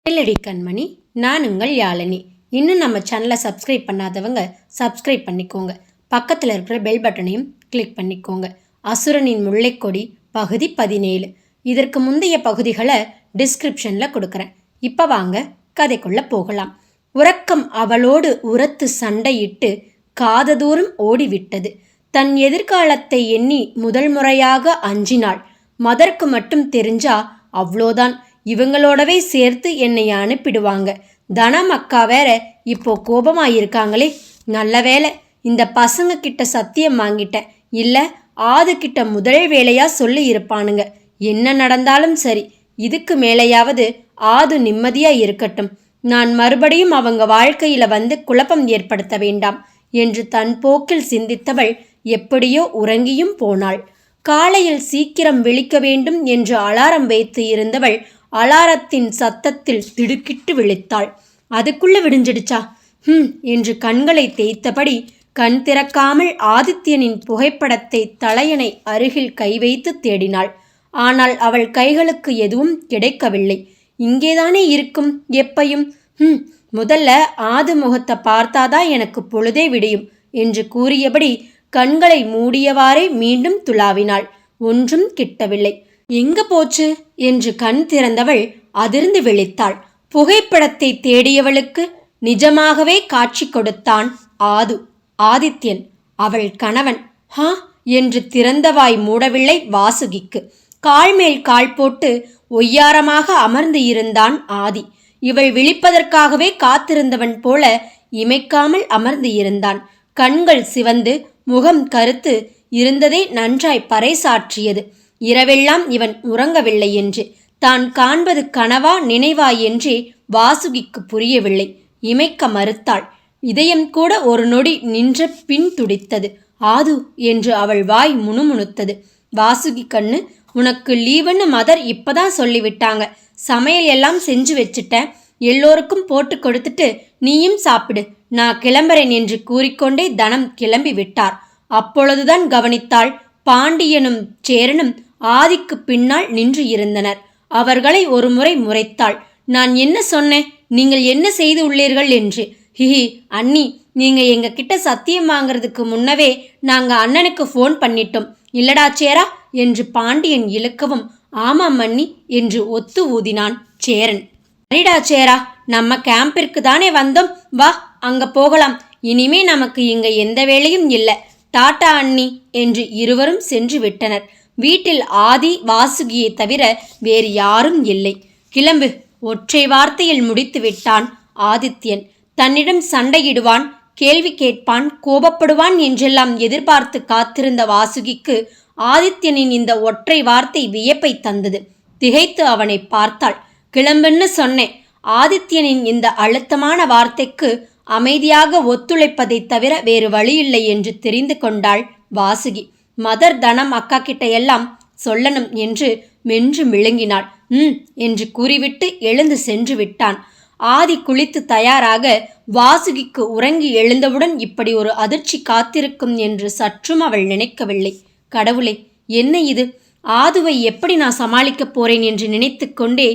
கேளடி கண்மணி, நான் உங்கள் யாழினி. இன்னும் நம்ம சேனலை சப்ஸ்கிரைப் பண்ணாதவங்க சப்ஸ்கிரைப் பண்ணிக்கோங்க. பக்கத்தில் இருக்கிற பெல் பட்டனையும் கிளிக் பண்ணிக்கோங்க. அசுரனின் முல்லைக்கொடி பகுதி 17. இதற்கு முந்தைய பகுதிகளை டிஸ்கிரிப்ஷனில் கொடுக்குறேன். இப்போ வாங்க கதைக்குள்ள போகலாம். உறக்கம் அவளோடு உரத்து சண்டையிட்டு காததூரம் ஓடிவிட்டது. தன் எதிர்காலத்தை எண்ணி முதல் முறையாக அஞ்சினாள். மதருக்கு மட்டும் தெரிஞ்சா அவ்வளோதான், இவங்களோடவே சேர்த்து என்னை அனுப்பிடுவாங்க. தனம் அக்கா வேற இப்போ கோபமாயிருக்காங்களே. நல்ல வேலை இந்த பசங்க கிட்ட சத்தியம் வாங்கிட்டேன். இல்லை ஆது கிட்ட முதல் வேலையா சொல்லி இருப்பானுங்க. என்ன நடந்தாலும் சரி, இதுக்கு மேலேயாவது ஆது நிம்மதியா இருக்கட்டும். நான் மறுபடியும் அவங்க வாழ்க்கையில வந்து குழப்பம் ஏற்படுத்த வேண்டாம் என்று தன் போக்கில் சிந்தித்தவள் எப்படியோ உறங்கியும் போனாள். காலையில் சீக்கிரம் விழிக்க வேண்டும் என்று அலாரம் வைத்து இருந்தவள் அலாரத்தின் சத்தத்தில் திடுக்கிட்டு விழித்தாள். அதுக்குள்ள விடிஞ்சிடுச்சா என்று கண்களை தேய்த்தபடி கண் திறக்காமல் ஆதித்யனின் புகைப்படத்தை தலையணை அருகில் கை வைத்து தேடினாள். ஆனால் அவள் கைகளுக்கு எதுவும் கிடைக்கவில்லை. இங்கேதானே இருக்கும் எப்பையும். முதல்ல ஆது முகத்தை பார்த்தாதான் எனக்கு பொழுதே விடியும் என்று கூறியபடி கண்களை மூடியவாறே மீண்டும் துளாவினாள். ஒன்றும் கிட்டவில்லை. எங்க போச்சு என்று கண் திறந்தவள் அதிர்ந்து விழித்தாள். புகைப்படத்தை தேடியவளுக்கு நிஜமாகவே காட்சி கொடுத்தான் ஆது. ஆதித்யன், அவள் கணவன். என்று திறந்தவாய் மூடவில்லை வாசுகிக்கு. கால் மேல் கால் போட்டு ஒய்யாரமாக அமர்ந்து இருந்தான் ஆதி. இவள் விழிப்பதற்காகவே காத்திருந்தவன் போல இமைக்காமல் அமர்ந்து இருந்தான். கண்கள் சிவந்து முகம் கருத்து இருந்ததே நன்றாய் பறைசாற்றியது. இரவெல்லாம் இவன் உறங்கவில்லை என்று தான் காண்பது கனவா நினைவா என்றே வாசுகிக்கு புரியவில்லை. இமைக்க மறுத்தாள். இதயம் கூட ஒரு நொடி நின்ற பின் துடித்தது. ஆது என்று அவள் வாய் முணுமுணுத்தது. வாசுகி கண்ணு, உனக்கு லீவுன்னு மதர் இப்பதான் சொல்லிவிட்டாங்க. சமையல் எல்லாம் செஞ்சு வச்சுட்டேன். எல்லோருக்கும் போட்டு கொடுத்துட்டு நீயும் சாப்பிடு, நான் கிளம்புறேன் என்று கூறிக்கொண்டே தனம் கிளம்பி விட்டார். அப்பொழுதுதான் கவனித்தாள், பாண்டியனும் சேரனும் ஆதிக்கு பின்னால் நின்று இருந்தனர். அவர்களை ஒரு முறை முறைத்தாள். நான் என்ன சொன்னேன், நீங்கள் என்ன செய்து உள்ளீர்கள் என்று. ஹிஹி அண்ணி, நீங்க எங்க கிட்ட சத்தியம் வாங்கிறதுக்கு முன்னவே நாங்க அண்ணனுக்கு ஃபோன் பண்ணிட்டோம் இல்லடா சேரா என்று பாண்டியன் இழுக்கவும், ஆமாம் அண்ணி என்று ஒத்து ஊதினான் சேரன். சரிடா சேரா, நம்ம கேம்பிற்கு தானே வந்தோம், வா அங்க போகலாம். இனிமே நமக்கு இங்க எந்த வேலையும் இல்லை. டாட்டா அண்ணி என்று இருவரும் சென்று விட்டனர். வீட்டில் ஆதி வாசுகியை தவிர வேறு யாரும் இல்லை. கிளம்பு, ஒற்றை வார்த்தையில் முடித்து விட்டான் ஆதித்யன். தன்னிடம் சண்டையிடுவான், கேள்வி கேட்பான், கோபப்படுவான் என்றெல்லாம் எதிர்பார்த்து காத்திருந்த வாசுகிக்கு ஆதித்யனின் இந்த ஒற்றை வார்த்தை வியப்பை தந்தது. திகைத்து அவனை பார்த்தாள். கிளம்புன்னு சொன்னேன். ஆதித்யனின் இந்த அழுத்தமான வார்த்தைக்கு அமைதியாக ஒத்துழைப்பதை தவிர வேறு வழியில்லை என்று தெரிந்து கொண்டாள் வாசுகி. மதர் தனம் அக்கா கிட்ட எல்லாம் சொல்லணும் என்று மென்று விழுங்கினாள். என்று கூறிவிட்டு எழுந்து சென்று விட்டான். ஆதி குளித்து தயாராக வாசுகிக்கு உறங்கி எழுந்தவுடன் இப்படி ஒரு அதிர்ச்சி காத்திருக்கும் என்று சற்றும் அவள் நினைக்கவில்லை. கடவுளே, என்ன இது? ஆதுவை எப்படி நான் சமாளிக்கப் போறேன் என்று நினைத்து கொண்டே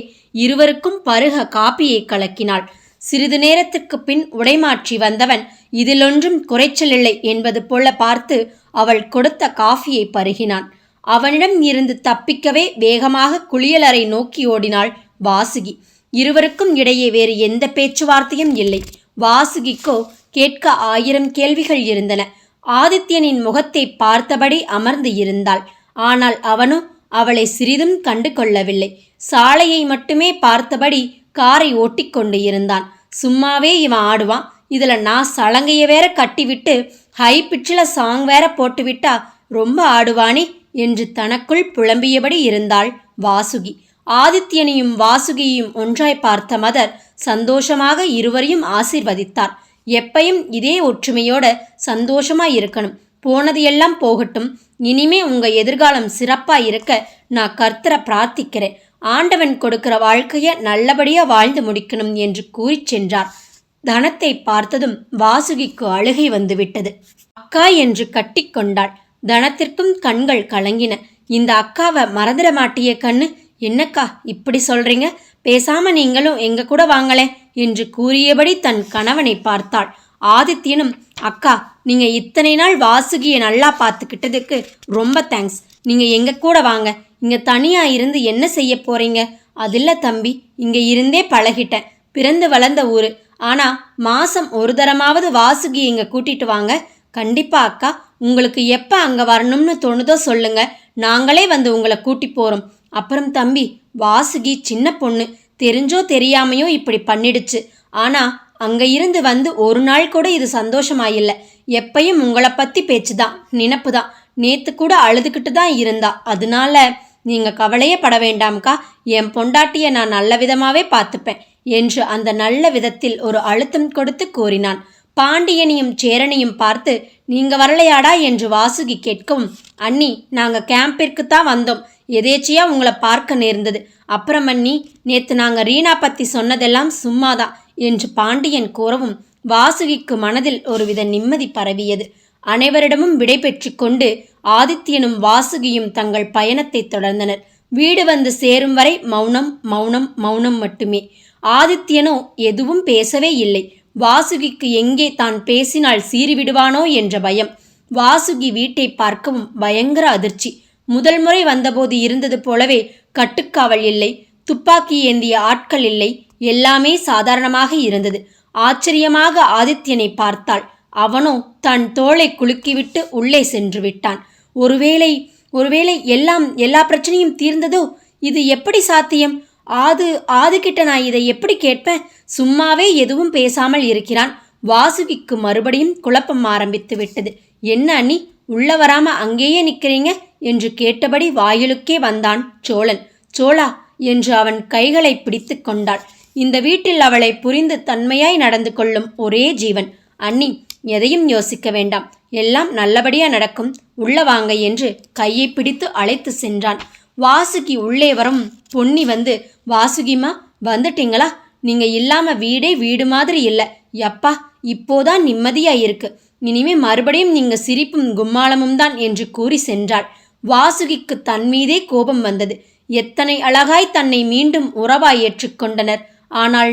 இருவருக்கும் பருக காப்பியை கலக்கினாள். சிறிது நேரத்துக்கு பின் உடைமாற்றி வந்தவன் இதிலொன்றும் குறைச்சலில்லை என்பது போல பார்த்து அவள் கொடுத்த காஃபியை பருகினான். அவனிடம் இருந்து தப்பிக்கவே வேகமாக குளியலறை நோக்கி ஓடினாள் வாசுகி. இருவருக்கும் இடையே வேறு எந்த பேச்சுவார்த்தையும் இல்லை. வாசுகிக்கோ கேட்க 1000 கேள்விகள் இருந்தன. ஆதித்யனின் முகத்தை பார்த்தபடி அமர்ந்து இருந்தாள். ஆனால் அவனோ அவளை சிறிதும் கண்டு கொள்ளவில்லை. சாலையை மட்டுமே பார்த்தபடி காரை ஓட்டிக்கொண்டு இருந்தான். சும்மாவே இவன் ஆடுவான், இதுல நான் சலங்கைய வேற கட்டிவிட்டு ஹை பிச்சில் சாங் வேற போட்டுவிட்டா ரொம்ப ஆடுவானே என்று தனக்குள் புலம்பியபடி இருந்தாள் வாசுகி. ஆதித்யனையும் வாசுகியையும் ஒன்றாய் பார்த்த மதர் சந்தோஷமாக இருவரையும் ஆசீர்வதித்தார். எப்பையும் இதே ஒற்றுமையோட சந்தோஷமா இருக்கணும். போனது எல்லாம் போகட்டும். இனிமே உங்க எதிர்காலம் சிறப்பா இருக்க நான் கர்த்தரை பிரார்த்திக்கிறேன். ஆண்டவன் கொடுக்கிற வாழ்க்கைய நல்லபடியா வாழ்ந்து முடிக்கணும் என்று கூறி சென்றார். தனத்தை பார்த்ததும் வாசுகிக்கு அழுகை வந்துவிட்டது. அக்கா என்று கட்டிக்கொண்டாள். தனத்திற்கும் கண்கள் கலங்கின. இந்த அக்காவை மறந்துட மாட்டிய கண்ணு? என்னக்கா இப்படி சொல்றீங்க? பேசாம நீங்களும் எங்க கூட வாங்களே என்று கூறியபடி தன் கணவனை பார்த்தாள். ஆதித்யனும், அக்கா, நீங்க இத்தனை நாள் வாசுகியை நல்லா பார்த்துக்கிட்டதுக்கு ரொம்ப தேங்க்ஸ். நீங்க எங்க கூட வாங்க. இங்க தனியா இருந்து என்ன செய்ய போறீங்க? அதில்ல தம்பி, இங்க இருந்தே பழகிட்டேன். பிறந்து வளர்ந்த ஊரு. ஆனா மாசம் ஒரு தரமாவது வாசுகி இங்க கூட்டிட்டு வாங்க. கண்டிப்பா அக்கா. உங்களுக்கு எப்ப அங்க வரணும்னு தோணுதோ சொல்லுங்க, நாங்களே வந்து உங்களை கூட்டி போறோம். அப்புறம் தம்பி, வாசுகி சின்ன பொண்ணு, தெரிஞ்சோ தெரியாமையோ இப்படி பண்ணிடுச்சு. ஆனா அங்க இருந்து வந்து ஒரு நாள் கூட இது சந்தோஷமாயில்ல. எப்பயும் உங்களை பத்தி பேச்சுதான், நினப்பு தான். நேத்து கூட அழுதுகிட்டு தான் இருந்தா. அதனால நீங்க கவலையே பட வேண்டாம்க்கா. என் பொண்டாட்டிய நான் நல்ல விதமாவே பார்த்துப்பேன் என்று அந்த நல்ல விதத்தில் ஒரு அழுத்தம் கொடுத்து கூறினான். பாண்டியனையும் சேரனையும் பார்த்து, நீங்க வரலையாடா என்று வாசுகி கேட்கவும், அண்ணி, நாங்க கேம்பிற்குத்தான் வந்தோம். எதேச்சியா உங்களை பார்க்க நேர்ந்தது. அப்புறம் அண்ணி, நேத்து நாங்க ரீனா பத்தி சொன்னதெல்லாம் சும்மாதான் என்று பாண்டியன் கூறவும் வாசுகிக்கு மனதில் ஒருவித நிம்மதி பரவியது. அனைவரிடமும் விடை பெற்று கொண்டு ஆதித்யனும் வாசுகியும் தங்கள் பயணத்தை தொடர்ந்தனர். வீடு வந்து சேரும் வரை மௌனம் மௌனம் மௌனம் மட்டுமே. ஆதித்யனோ எதுவும் பேசவே இல்லை. வாசுகிக்கு எங்கே தான் பேசினால் சீறிவிடுவானோ என்ற பயம். வாசுகி வீட்டை பார்க்கவும் பயங்கர அதிர்ச்சி. முதல் முறை வந்தபோது இருந்தது போலவே கட்டுக்காவல் இல்லை, துப்பாக்கி ஏந்திய ஆட்கள் இல்லை. எல்லாமே சாதாரணமாக இருந்தது. ஆச்சரியமாக ஆதித்யனை பார்த்தாள். அவனோ தன் தோளை குலுக்கிவிட்டு உள்ளே சென்று விட்டான். ஒருவேளை எல்லா பிரச்சனையும் தீர்ந்ததோ? இது எப்படி சாத்தியம்? ஆதுகிட்ட நான் இதை எப்படி கேட்பேன்? சும்மாவே எதுவும் பேசாமல் இருக்கிறான். வாசுகிக்கு மறுபடியும் குழப்பம் ஆரம்பித்து விட்டது. என்ன அண்ணி, உள்ள வராம அங்கேயே நிற்கிறீங்க என்று கேட்டபடி வாயிலுக்கே வந்தான் சோழன். சோழா என்று அவன் கைகளை பிடித்து கொண்டாள். இந்த வீட்டில் அவளை புரிந்து தன்மையாய் நடந்து கொள்ளும் ஒரே ஜீவன். அண்ணி, எதையும் யோசிக்க வேண்டாம், எல்லாம் நல்லபடியா நடக்கும், உள்ள வாங்க என்று கையை பிடித்து அழைத்து சென்றான். வாசுகி உள்ளே வரும் பொன்னி வந்து, வாசுகிமா வந்துட்டீங்களா? நீங்க இல்லாம வீடே வீடு மாதிரி இல்லை. யப்பா, இப்போதான் நிம்மதியா இருக்கு. இனிமே மறுபடியும் நீங்க சிரிப்பும் கும்மாளமும் தான் என்று கூறி சென்றாள். வாசுகிக்கு தன் மீதே கோபம் வந்தது. எத்தனை அழகாய் தன்னை மீண்டும் உறவாய் ஏற்றுக்கொண்டனர். ஆனால்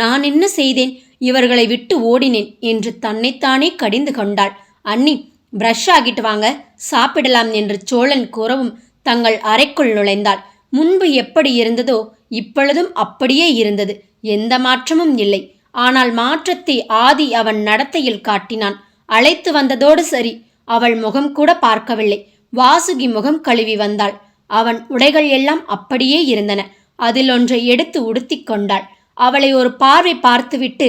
நான் என்ன செய்தேன்? இவர்களை விட்டு ஓடினேன் என்று தன்னைத்தானே கடிந்து கொண்டாள். அண்ணி, பிரஷ் ஆகிட்டு வாங்க, சாப்பிடலாம் என்று சோழன் கூறவும் தங்கள் அறைக்குள் நுழைந்தாள். முன்பு எப்படி இருந்ததோ இப்பொழுதும் அப்படியே இருந்தது. எந்த மாற்றமும் இல்லை. ஆனால் மாற்றத்தை ஆதி அவன் நடத்தையில் காட்டினான். அழைத்து வந்ததோடு சரி, அவள் முகம் கூட பார்க்கவில்லை. வாசுகி முகம் கழுவி வந்தாள். அவன் உடைகள் எல்லாம் அப்படியே இருந்தன. அதில் ஒன்றை எடுத்து உடுத்தி கொண்டாள். அவளை ஒரு பார்வை பார்த்துவிட்டு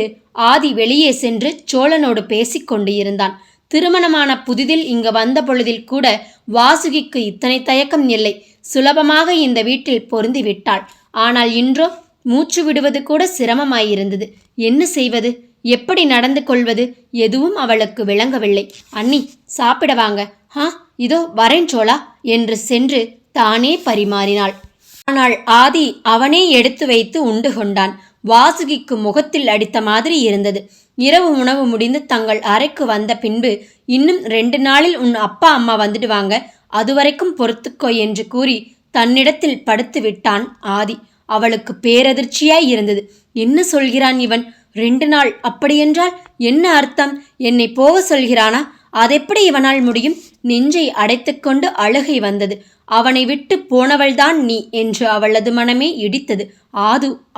ஆதி வெளியே சென்று சோழனோடு பேசிக்கொண்டு இருந்தான். திருமணமான புதிதில் இங்கு வந்த பொழுதில் கூட வாசுகிக்கு இத்தனை தயக்கம் இல்லை. சுலபமாக இந்த வீட்டில் பொருந்தி விட்டாள். ஆனால் இன்றோ மூச்சு விடுவது கூட சிரமமாயிருந்தது. என்ன செய்வது, எப்படி நடந்து கொள்வது, எதுவும் அவளுக்கு விளங்கவில்லை. அண்ணி, சாப்பிட வாங்க. இதோ வரேன் சோழா என்று சென்று தானே பரிமாறினாள். ஆனால் ஆதி அவனே எடுத்து வைத்து உண்டு கொண்டான். வாசுகிக்கு முகத்தில் அடித்த மாதிரி இருந்தது. இரவு உணவு முடிந்து தங்கள் அறைக்கு வந்த பின்பு, இன்னும் 2 நாளில் உன் அப்பா அம்மா வந்துடுவாங்க, அதுவரைக்கும் பொறுத்துக்கோ என்று கூறி தன்னிடத்தில் படுத்து விட்டான் ஆதி. அவளுக்கு பேரதிர்ச்சியாய் இருந்தது. என்ன சொல்கிறான் இவன்? 2 நாள்? அப்படியென்றால் என்ன அர்த்தம்? என்னை போக சொல்கிறானா? அதெப்படி இவனால் முடியும்? நெஞ்சை அடைத்துக்கொண்டு அழுகை வந்தது. அவனை விட்டு போனவள்தான் நீ என்று அவளது மனமே இடித்தது.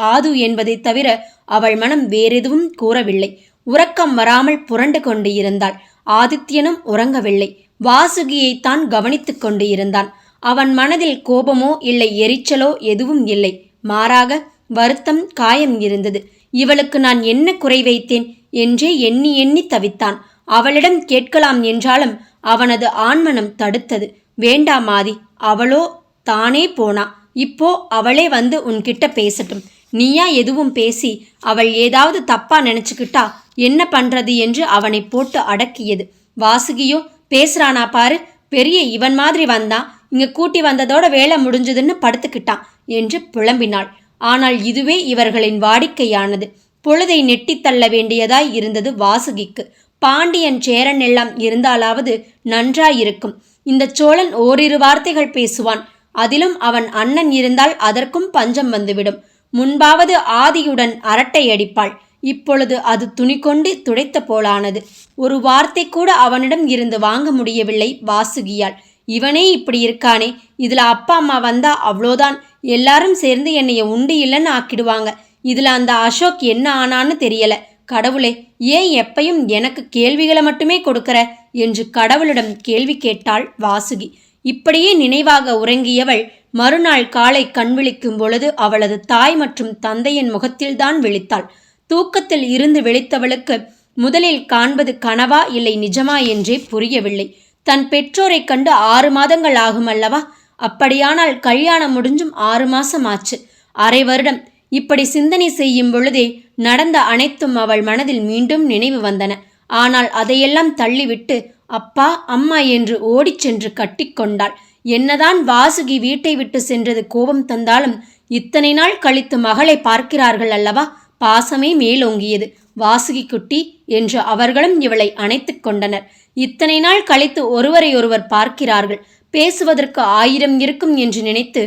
ஆது என்பதை தவிர அவள் மனம் வேறெதுவும் கூறவில்லை. உறக்கம் வராமல் புரண்டு கொண்டு இருந்தாள். ஆதித்யனும் உறங்கவில்லை. வாசுகியைத்தான் கவனித்து கொண்டு இருந்தான். அவன் மனதில் கோபமோ இல்லை எரிச்சலோ எதுவும் இல்லை. மாறாக வருத்தம், காயம் இருந்தது. இவளுக்கு நான் என்ன குறை வைத்தேன் என்றே எண்ணி எண்ணி தவித்தான். அவளிடம் கேட்கலாம் என்றாலும் அவனது ஆண்மனம் தடுத்தது. வேண்டாம் ஆதி, அவளோ தானே போனா. இப்போ அவளே வந்து உன்கிட்ட பேசட்டும். நீயா எதுவும் பேசி அவள் ஏதாவது தப்பா நினைச்சுக்கிட்டா என்ன பண்றது என்று அவனை போட்டு அடக்கியது. வாசுகியோ, பேசுறானா பாரு, பெரிய இவன் மாதிரி வந்தான், இங்க கூட்டி வந்ததோட வேலை முடிஞ்சதுன்னு படுத்துக்கிட்டான் என்று புலம்பினாள். ஆனால் இதுவே இவர்களின் வாடிக்கையானது. பொழுதை நெட்டித்தள்ள வேண்டியதாய் இருந்தது வாசுகிக்கு. பாண்டியன் சேரன் எல்லாம் இருந்தாலாவது நன்றாயிருக்கும். இந்த சோழன் ஓரிரு வார்த்தைகள் பேசுவான். அதிலும் அவன் அண்ணன் இருந்தால் அதற்கும் பஞ்சம் வந்துவிடும். முன்பாவது ஆதியுடன் அரட்டை அடிப்பாள். இப்பொழுது அது துணி கொண்டு துடைத்த போலானது. ஒரு வார்த்தை கூட அவனிடம் இருந்து வாங்க முடியவில்லை வாசுகியால். இவனே இப்படி இருக்கானே, இதுல அப்பா அம்மா வந்தா அவ்வளோதான், எல்லாரும் சேர்ந்து என்னைய உண்டு இல்லைன்னு ஆக்கிடுவாங்க. இதுல அந்த அசோக் என்ன ஆனான்னு தெரியல. கடவுளே, ஏன் எப்பையும் எனக்கு கேள்விகளை மட்டுமே கொடுக்கற என்று கடவுளிடம் கேள்வி கேட்டாள் வாசுகி. இப்படியே நினைவாக உறங்கியவள் மறுநாள் காலை கண் விழிக்கும் பொழுது அவளது தாய் மற்றும் தந்தையின் முகத்தில்தான் விழித்தாள். தூக்கத்தில் இருந்து விழித்தவளுக்கு முதலில் காண்பது கனவா இல்லை நிஜமா என்றே புரியவில்லை. தன் பெற்றோரை கண்டு 6 மாதங்கள் ஆகும் அல்லவா? அப்படியானால் கல்யாணம் முடிஞ்சும் 6 மாசம் ஆச்சு. அரை வருடம். இப்படி சிந்தனை செய்யும் பொழுதே நடந்த அனைத்தும் அவள் மனதில் மீண்டும் நினைவு வந்தன. ஆனால் அதையெல்லாம் தள்ளிவிட்டு அப்பா அம்மா என்று ஓடிச் சென்று கட்டிக்கொண்டாள். என்னதான் வாசுகி வீட்டை விட்டு சென்றது கோபம் தந்தாலும் இத்தனை நாள் கழித்து மகளை பார்க்கிறார்கள் அல்லவா? பாசமே மேலோங்கியது. வாசுகி குட்டி என்று அவர்களும் இவளை அணைத்து கொண்டனர். இத்தனை நாள் கழித்து ஒருவரையொருவர் பார்க்கிறார்கள். பேசுவதற்கு 1000 இருக்கும் என்று நினைத்து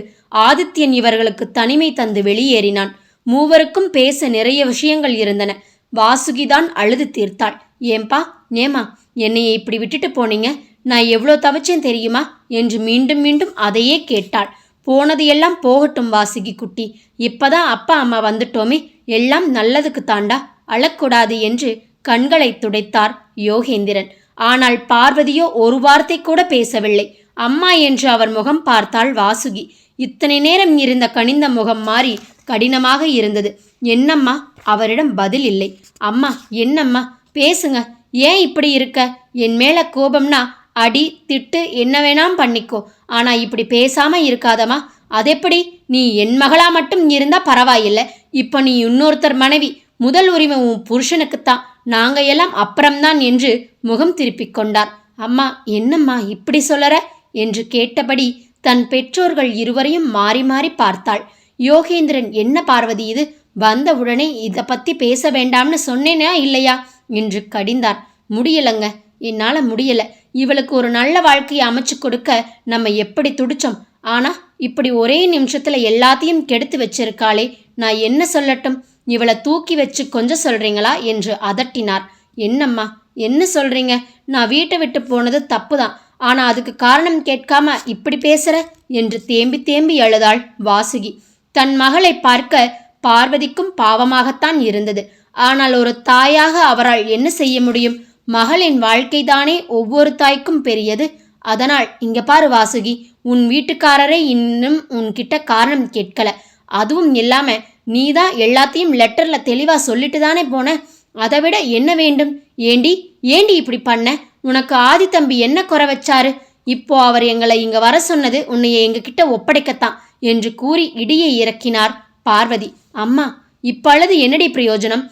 ஆதித்யன் இவர்களுக்கு தனிமை தந்து வெளியேறினான். மூவருக்கும் பேச நிறைய விஷயங்கள் இருந்தன. வாசுகிதான் அழுது தீர்த்தாள். ஏம்பா ஏமா என்னைய இப்படி விட்டுட்டு போனீங்க? நான் எவ்வளோ தவிச்சேன் தெரியுமா என்று மீண்டும் மீண்டும் அதையே கேட்டாள். போனது எல்லாம் போகட்டும் வாசுகி குட்டி, இப்பதான் அப்பா அம்மா வந்துட்டோமே, எல்லாம் நல்லதுக்கு தாண்டா, அழக்கூடாது என்று கண்களை துடைத்தார் யோகேந்திரன். ஆனால் பார்வதியோ ஒரு வார்த்தை கூட பேசவில்லை. அம்மா என்று அவர் முகம் பார்த்தாள் வாசுகி. இத்தனை நேரம் இருந்த கனிந்த முகம் மாறி கடினமாக இருந்தது. என்னம்மா? அவரிடம் பதில் இல்லை. அம்மா என்னம்மா பேசுங்க, ஏன் இப்படி இருக்க? என் மேல கோபம்னா அடி திட்டு என்ன வேணாம் பண்ணிக்கோ, ஆனா இப்படி பேசாம இருக்காதம்மா. அதெப்படி? நீ என் மகளா மட்டும் இருந்தா பரவாயில்லை, இப்ப நீ இன்னொருத்தர் மனைவி, முதல் உரிமை உன் புருஷனுக்குத்தான், நாங்க எல்லாம் அப்புறம்தான் என்று முகம் திருப்பிக் கொண்டார். அம்மா என்னம்மா இப்படி சொல்லற என்று கேட்டபடி தன் பெற்றோர்கள் இருவரையும் மாறி மாறி பார்த்தாள். யோகேந்திரன் என்ன பார்வதி இது, வந்த உடனே இதை பத்தி பேச வேண்டாம்னு சொன்னேனா இல்லையா என்று கடிந்தார். முடியலங்க, என்னால முடியல. இவளுக்கு ஒரு நல்ல வாழ்க்கையை அமைச்சு கொடுக்க நம்ம எப்படி துடிச்சோம். ஆனா இப்படி ஒரே நிமிஷத்துல எல்லாத்தையும் கெடுத்து வச்சிருக்காளே, நான் என்ன சொல்லட்டும்? இவளை தூக்கி வச்சு கொஞ்சம் சொல்றீங்களா என்று அதட்டினார். என்னம்மா என்ன சொல்றீங்க? நான் வீட்டை விட்டு போனது தப்புதான், ஆனா அதுக்கு காரணம் கேட்காம இப்படி பேசுற என்று தேம்பி தேம்பி அழுதாள் வாசுகி. தன் மகளை பார்க்க பார்வதிக்கும் பாவமாகத்தான் இருந்தது. ஆனால் ஒரு தாயாக அவரால் என்ன செய்ய முடியும்? மகளின் வாழ்க்கைதானே ஒவ்வொரு தாய்க்கும் பெரியது. அதனால் இங்க பாரு வாசுகி, உன் வீட்டுக்காரரே இன்னும் உன்கிட்ட காரணம் கேட்கல. அதுவும் இல்லாம நீதான் எல்லாத்தையும் லெட்டர்ல தெளிவா சொல்லிட்டு தானே போன. அதை விட என்ன வேண்டும்? ஏண்டி இப்படி பண்ண? உனக்கு ஆதி தம்பி என்ன குறை வச்சாரு? இப்போ அவர் எங்களை இங்க வர சொன்னது உன்னைய எங்க கிட்ட ஒப்படைக்கத்தான் என்று கூறி இடியை இறக்கினார் பார்வதி. அம்மா இப்பொழுது என்னடி பிரயோஜனம்?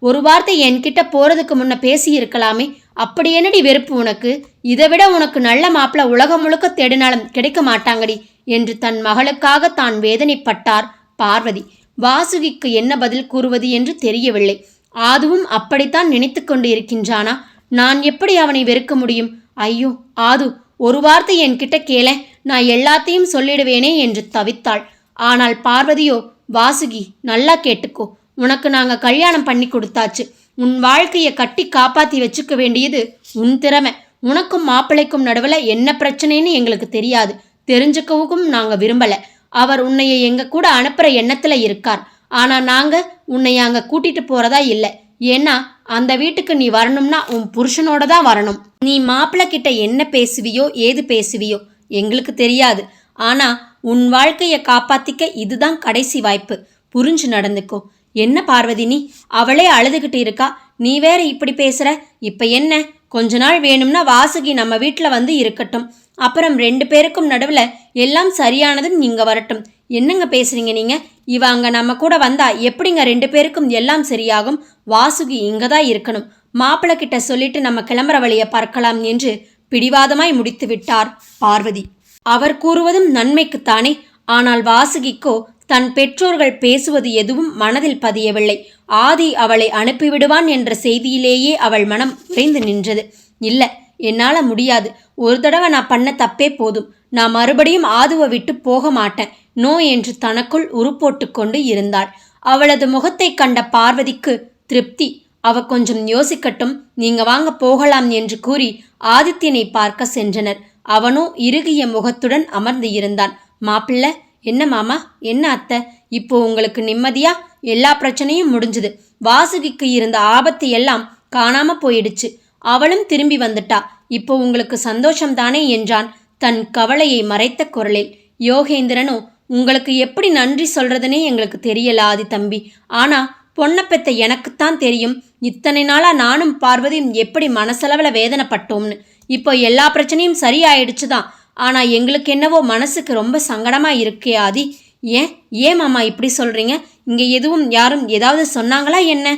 ஒரு வார்த்தை என்கிட்ட போறதுக்கு முன்ன பேசி இருக்கலாமே. அப்படி என்னடி வெறுப்பு உனக்கு? இதை விட உனக்கு நல்ல மாப்பிள்ள உலகம் முழுக்க தேடினாலும் கிடைக்க மாட்டாங்கடி என்று தன் மகளுக்காக தான் வேதனைப்பட்டார் பார்வதி. வாசுகிக்கு என்ன பதில் கூறுவது என்று தெரியவில்லை. ஆதுவும் அப்படித்தான் நினைத்து கொண்டு இருக்கின்றானா? நான் எப்படி அவனை வெறுக்க முடியும்? ஐயோ ஆது, ஒரு வார்த்தை என்கிட்ட கேள, நான் எல்லாத்தையும் சொல்லிடுவேனே என்று தவித்தாள். ஆனால் பார்வதியோ, வாசுகி நல்லா கேட்டுக்கோ, உனக்கு நாங்க கல்யாணம் பண்ணி கொடுத்தாச்சு. உன் வாழ்க்கையை கட்டி காப்பாத்தி வச்சுக்க வேண்டியது உன் திறமை. உனக்கும் மாப்பிள்ளைக்கும் நடுவில் என்ன பிரச்சனைன்னு எங்களுக்கு தெரியாது, தெரிஞ்சுக்கவும் நாங்க விரும்பல. அவர் உன்னைய எங்க கூட அனுப்புற எண்ணத்துல இருக்கார். ஆனா நாங்க உன்னை அங்க கூட்டிட்டு போறதா இல்லை. ஏன்னா அந்த வீட்டுக்கு நீ வரணும்னா உன் புருஷனோட தான் வரணும். நீ மாப்பிள்ளை கிட்ட என்ன பேசுவியோ ஏது பேசுவியோ எங்களுக்கு தெரியாது. ஆனா உன் வாழ்க்கையை காப்பாத்திக்க இதுதான் கடைசி வாய்ப்பு. புரிஞ்சு நடந்துக்கோ. என்ன பார்வதி நீ? அவளே அழுதுகிட்டு இருக்கா, நீ வேற இப்படி பேசுற. இப்ப என்ன? கொஞ்ச நாள் வேணும்னா வாசுகி நம்ம வீட்டில் வந்து இருக்கட்டும். அப்புறம் 2 பேருக்கும் நடுவில் எல்லாம் சரியானதும் இங்கே வரட்டும். என்னங்க பேசுறீங்க நீங்க? இவ அங்கே நம்ம கூட வந்தா எப்படிங்க 2 பேருக்கும் எல்லாம் சரியாகும்? வாசுகி இங்கே தான் இருக்கணும். மாப்பிள்ளை கிட்ட சொல்லிட்டு நம்ம கிளம்புற வழியை பார்க்கலாம் என்று பிடிவாதமாய் முடித்து விட்டார் பார்வதி. அவர் கூறுவதும் நன்மைக்குத்தானே. ஆனால் வாசுகிக்கோ தன் பெற்றோர்கள் பேசுவது எதுவும் மனதில் பதியவில்லை. ஆதி அவளை அனுப்பிவிடுவான் என்ற செய்தியிலேயே அவள் மனம் உறைந்து நின்றது. இல்லை, என்னால் முடியாது. ஒரு தடவை நான் பண்ண தப்பே போதும். நான் மறுபடியும் ஆதுவை விட்டு போக மாட்டேன். நோ என்று தனக்குள் உருப்போட்டு கொண்டு இருந்தாள். அவளது முகத்தை கண்ட பார்வதிக்கு திருப்தி. அவ கொஞ்சம் யோசிக்கட்டும், நீங்க வாங்க போகலாம் என்று கூறி ஆதித்யனை பார்க்க சென்றனர். அவனோ இறுகிய முகத்துடன் அமர்ந்து இருந்தான். மாப்பிள்ள, என்ன மாமா, என்ன அத்தை, இப்போ உங்களுக்கு நிம்மதியா? எல்லா பிரச்சனையும் முடிஞ்சுது. வாசுகிக்கு இருந்த ஆபத்து எல்லாம் காணாம போயிடுச்சு. அவளும் திரும்பி வந்துட்டா. இப்போ உங்களுக்கு சந்தோஷம்தானே என்றான் தன் கவலையை மறைத்த குரலில். யோகேந்திரனோ, உங்களுக்கு எப்படி நன்றி சொல்றதுனே எங்களுக்கு தெரியல ஆதி தம்பி. ஆனா பொண்ணை பெத்த எனக்குத்தான் தெரியும். இத்தனை நாளா நானும் பார்வதியும் எப்படி மனசளவுல வேதனைப்பட்டோம்னு. இப்போ எல்லா பிரச்சனையும் சரியாயிடுச்சு தான். ஆனா எங்களுக்கு என்னவோ மனசுக்கு ரொம்ப சங்கடமா இருக்கே ஆதி. ஏன் மாமா இப்படி சொல்றீங்க? இங்க யாரும் ஏதாவது சொன்னாங்களா என்ன?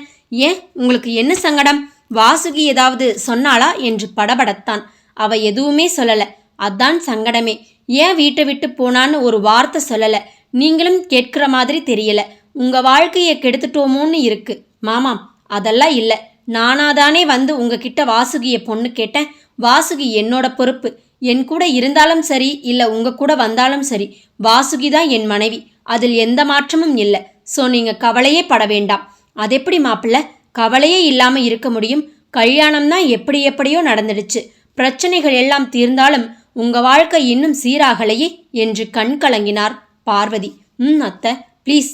ஏன் உங்களுக்கு என்ன சங்கடம்? வாசுகி ஏதாவது சொன்னாளா என்று படபடத்தான். அவ எதுவுமே சொல்லல, அதான் சங்கடமே. ஏன் வீட்டை விட்டு போனான்னு ஒரு வார்த்தை சொல்லல. நீங்களும் கேட்கிற மாதிரி தெரியல. உங்க வாழ்க்கையை கெடுத்துட்டோமோன்னு இருக்கு. மாமாம், அதெல்லாம் இல்லை. நானாதானே வந்து உங்ககிட்ட வாசுகிய பொண்ணு கேட்டேன். வாசுகி என்னோட பொறுப்பு. என் கூட இருந்தாலும் சரி, இல்லை உங்க கூட வந்தாலும் சரி, வாசுகி தான் என் மனைவி. அதில் எந்த மாற்றமும் இல்லை. ஸோ நீங்க கவலையே பட வேண்டாம். அதெப்படி மாப்பிள்ள, கவலையே இல்லாம இருக்க முடியும்? கல்யாணம் தான் எப்படியோ நடந்துடுச்சு. பிரச்சனைகள் எல்லாம் தீர்ந்தாலும் உங்க வாழ்க்கை இன்னும் சீராகலையே என்று கண் கலங்கினார் பார்வதி. அத்தை ப்ளீஸ்,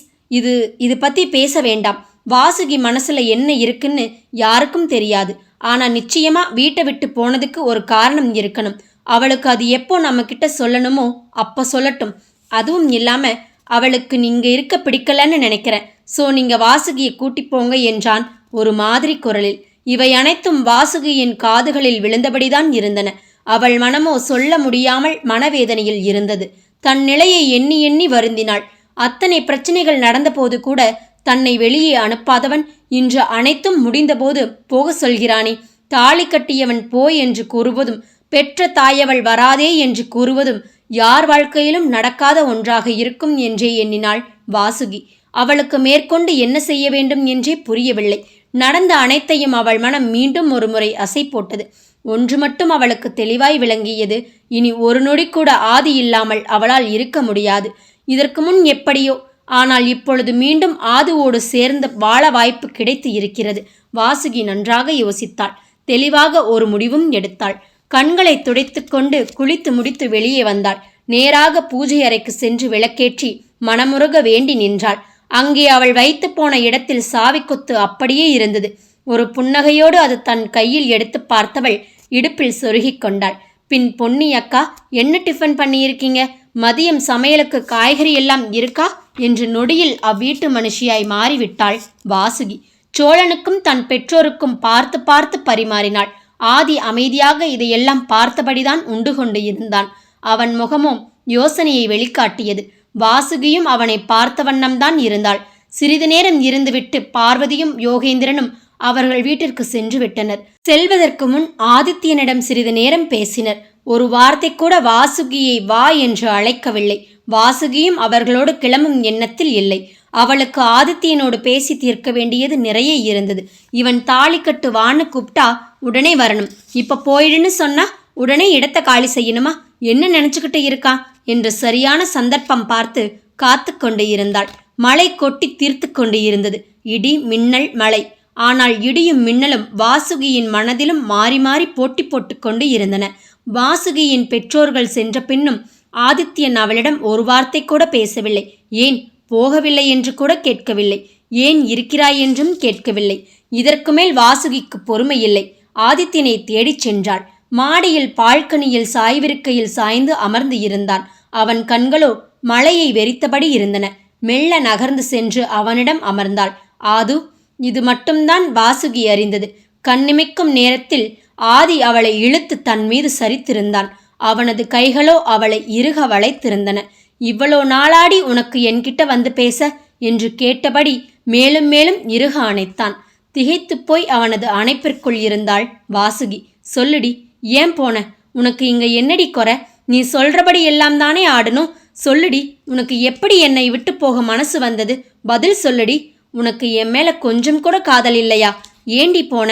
இது பத்தி பேச வேண்டாம். வாசுகி மனசுல என்ன இருக்குன்னு யாருக்கும் தெரியாது. ஆனா நிச்சயமா வீட்டை விட்டு போனதுக்கு ஒரு காரணம் இருக்கணும். அவளுக்கு அது எப்போ நம்ம கிட்ட சொல்லணுமோ அப்ப சொல்லட்டும். அதுவும் இல்லாம அவளுக்கு நீங்க இருக்க பிடிக்கலன்னு நினைக்கிறேன். ஸோ நீங்க வாசுகியை கூட்டி போங்க என்றான் ஒரு மாதிரி குரலில். இவை அனைத்தும் வாசுகியின் காதுகளில் விழுந்தபடிதான் இருந்தன. அவள் மனமோ சொல்ல முடியாமல் மனவேதனையில் இருந்தது. தன் நிலையை எண்ணி எண்ணி வருந்தினாள். அத்தனை பிரச்சனைகள் நடந்தபோது கூட தன்னை வெளியே அனுப்பாதவன் இன்று அனைத்தும் முடிந்தபோது போக சொல்கிறானே. தாலி கட்டியவன் போய் என்று கூறுவதும், பெற்ற தாயவள் வராதே என்று கூறுவதும் யார் வாழ்க்கையிலும் நடக்காத ஒன்றாக இருக்கும் என்றே எண்ணினாள் வாசுகி. அவளுக்கு மேற்கொண்டு என்ன செய்ய வேண்டும் என்றே புரியவில்லை. நடந்த அனைத்தையும் அவள் மனம் மீண்டும் ஒரு முறை அசை போட்டது. ஒன்று மட்டும் அவளுக்கு தெளிவாய் விளங்கியது. இனி ஒரு நொடி கூட ஆதி இல்லாமல் அவளால் இருக்க முடியாது. இதற்கு முன் எப்படியோ, ஆனால் இப்பொழுது மீண்டும் ஆதுவோடு சேர்ந்து வாழ வாய்ப்பு கிடைத்து இருக்கிறது. வாசுகி நன்றாக யோசித்தாள். தெளிவாக ஒரு முடிவும் எடுத்தாள். கண்களை துடைத்து கொண்டு குளித்து முடித்து வெளியே வந்தாள். நேராக பூஜை அறைக்கு சென்று விளக்கேற்றி மனமுருக வேண்டி நின்றாள். அங்கே அவள் வைத்து போன இடத்தில் சாவிக்கொத்து அப்படியே இருந்தது. ஒரு புன்னகையோடு அது தன் கையில் எடுத்து பார்த்தவள் இடுப்பில் சொருகிக் கொண்டாள். பின், பொன்னி அக்கா, என்ன டிஃபன் பண்ணியிருக்கீங்க? மதியம் சமையலுக்கு காய்கறி எல்லாம் இருக்கா என்று நொடியில் அவ்வீட்டு மனுஷியாய் மாறிவிட்டாள் வாசுகி. சோழனுக்கும் தன் பெற்றோருக்கும் பார்த்து பார்த்து பரிமாறினாள். ஆதி அமைதியாக இதையெல்லாம் பார்த்தபடிதான் உண்டு கொண்டு இருந்தான். அவன் முகமும் யோசனையை வெளிக்காட்டியது. வாசுகியும் அவனை பார்த்த வண்ணம்தான் இருந்தாள். சிறிது நேரம் இருந்துவிட்டு பார்வதியும் யோகேந்திரனும் அவர்கள் வீட்டிற்கு சென்று விட்டனர். செல்வதற்கு முன் ஆதித்யனிடம் சிறிது நேரம் பேசினர். ஒரு வார்த்தை கூட வாசுகியை வா என்று அழைக்கவில்லை. வாசுகியும் அவர்களோடு கிளம்பும் எண்ணத்தில் இல்லை. அவளுக்கு ஆதித்யனோடு பேசி தீர்க்க வேண்டியது நிறைய இருந்தது. இவன் தாலிக்கட்டு வான்னு கூப்பிட்டா உடனே வரணும். இப்ப போயிடுன்னு சொன்னா உடனே இடத்தை காலி செய்யணுமா? என்ன நினைச்சுக்கிட்டு இருக்கா என்று சரியான சந்தர்ப்பம் பார்த்து காத்து கொண்டு இருந்தாள். மழை கொட்டி தீர்த்து கொண்டு இருந்தது. இடி, மின்னல், மழை. ஆனால் இடியும் மின்னலும் வாசுகியின் மனதிலும் மாறி மாறி போட்டி போட்டு கொண்டு இருந்தன. வாசுகியின் பெற்றோர்கள் சென்ற பின்னும் ஆதித்யன் அவளிடம் ஒரு வார்த்தை கூட பேசவில்லை. ஏன் போகவில்லை என்று கூட கேட்கவில்லை. ஏன் இருக்கிறாய் என்றும் கேட்கவில்லை. இதற்கு மேல் வாசுகிக்கு பொறுமை இல்லை. ஆதித்யனை தேடிச் சென்றாள். மாடியில் பால்கனியில் சாய்விருக்கையில் சாய்ந்து அமர்ந்து இருந்தான். அவன் கண்களோ மழையை வெறித்தபடி இருந்தன. மெல்ல நகர்ந்து சென்று அவனிடம் அமர்ந்தாள். ஆது, இது மட்டும்தான் வாசுகி அறிந்தது. கண்ணிமைக்கும் நேரத்தில் ஆதி அவளை இழுத்து தன் மீது சரித்திருந்தான். அவனது கைகளோ அவளை இறுக வளைத்திருந்தன. இவ்வளோ நாளாடி உனக்கு என்கிட்ட வந்து பேச என்று கேட்டபடி மேலும் மேலும் இறுக அணைத்தான். திகைத்து போய் அவனது அணைப்பிற்குள் இருந்தாள் வாசுகி. சொல்லுடி, ஏன் போன? உனக்கு இங்க என்னடி குறை? நீ சொல்றபடி எல்லாம் தானே ஆடணும். சொல்லுடி, உனக்கு எப்படி என்னை விட்டு போக மனசு வந்தது? பதில் சொல்லுடி. உனக்கு என் மேல கொஞ்சம் கூட காதல் இல்லையா? ஏண்டி போன?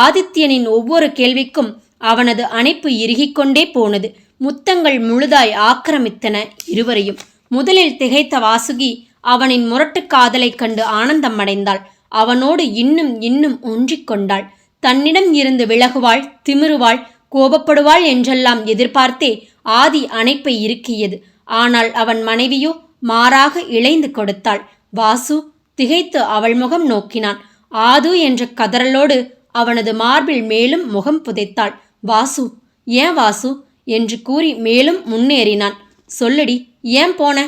ஆதித்யனின் ஒவ்வொரு கேள்விக்கும் அவனது அணைப்பு இறுகிக்கொண்டே போனது. முத்தங்கள் முழுதாய் ஆக்கிரமித்தன இருவரையும். முதலில் திகைத்த வாசுகி அவனின் முரட்டு காதலைக் கண்டு ஆனந்தம் அடைந்தாள். அவனோடு இன்னும் இன்னும் ஒன்றிக்கொண்டாள். தன்னிடம் இருந்து விலகுவாள், திமிருவாள், கோபப்படுவாள் என்றெல்லாம் எதிர்பார்த்தே ஆதி அணைப்பை இறுக்கியது. ஆனால் அவன் மனைவியோ மாறாக இழைந்து கொடுத்தாள். வாசு திகைத்து அவள் முகம் நோக்கினான். ஆது என்ற கதறலோடு அவனது மார்பில் மேலும் முகம் புதைத்தாள். வாசு, ஏன் வாசு என்று கூறி மேலும் முன்னேறினான். சொல்லடி, ஏன் போன?